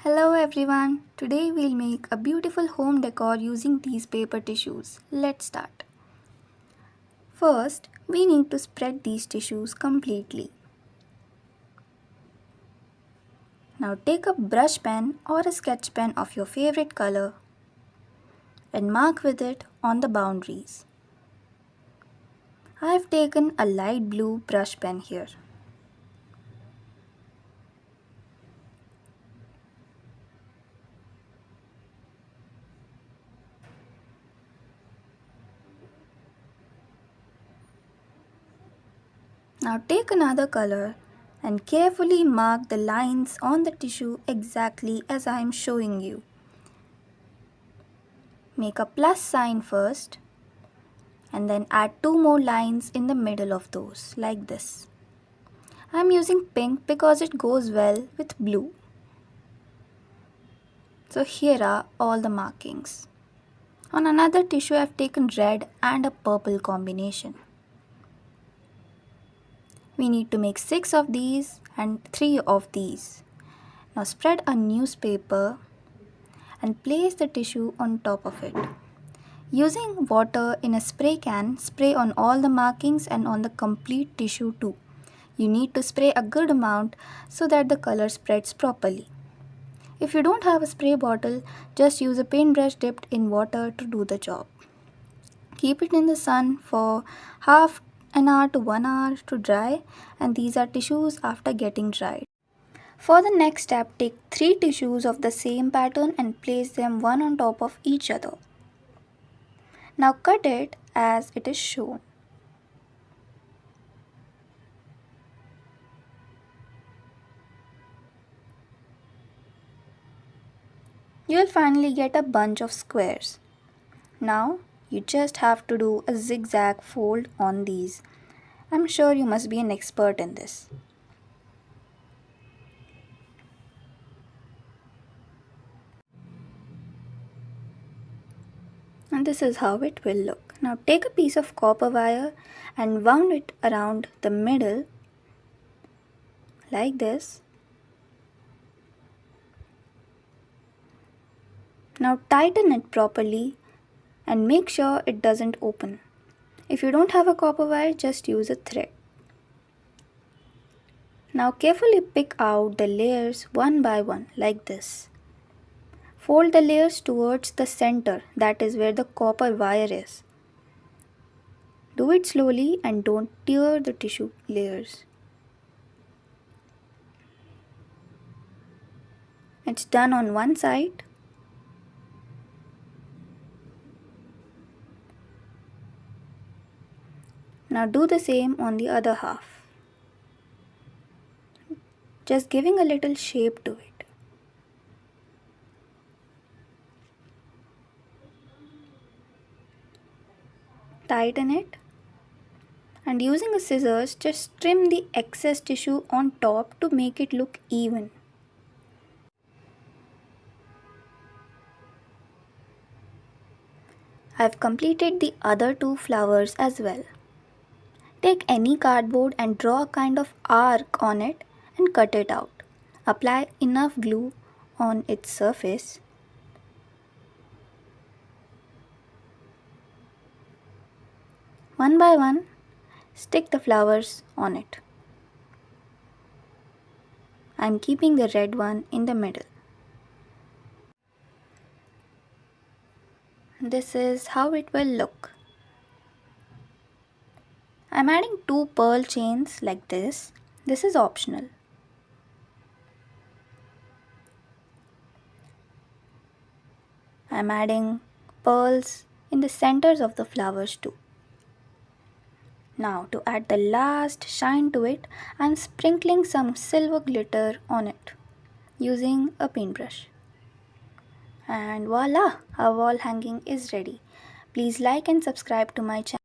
Hello everyone, today we'll make a beautiful home decor using these paper tissues. Let's start. First, we need to spread these tissues completely. Now take a brush pen or a sketch pen of your favorite color and mark with it on the boundaries. I have taken a light blue brush pen here. Now take another color and carefully mark the lines on the tissue exactly as I am showing you. Make a plus sign first and then add two more lines in the middle of those like this. I am using pink because it goes well with blue. So here are all the markings. On another tissue I have taken red and a purple combination. We need to make 6 of these and 3 of these. Now spread a newspaper and place the tissue on top of it. Using water in a spray can, spray on all the markings and on the complete tissue too. You need to spray a good amount so that the color spreads properly. If you don't have a spray bottle, just use a paintbrush dipped in water to do the job. Keep it in the sun for half an hour to 1 hour to dry, and these are tissues after getting dried. For the next step, take 3 tissues of the same pattern and place them one on top of each other. Now cut it as it is shown. You will finally get a bunch of squares. Now you just have to do a zigzag fold on these. I'm sure you must be an expert in this. And this is how it will look. Now take a piece of copper wire and wound it around the middle like this. Now tighten it properly and make sure it doesn't open. If you don't have a copper wire, just use a thread. Now carefully pick out the layers one by one like this. Fold the layers towards the center, that is where the copper wire is. Do it slowly and don't tear the tissue layers. It's done on one side. Now do the same on the other half. Just giving a little shape to it. Tighten it and using a scissors just trim the excess tissue on top to make it look even. I have completed the other 2 flowers as well. Take any cardboard and draw a kind of arc on it and cut it out. Apply enough glue on its surface. One by one, stick the flowers on it. I am keeping the red one in the middle. This is how it will look. I am adding 2 pearl chains like this. This is optional. I am adding pearls in the centers of the flowers too. Now to add the last shine to it, I am sprinkling some silver glitter on it using a paintbrush. And voila! Our wall hanging is ready. Please like and subscribe to my channel.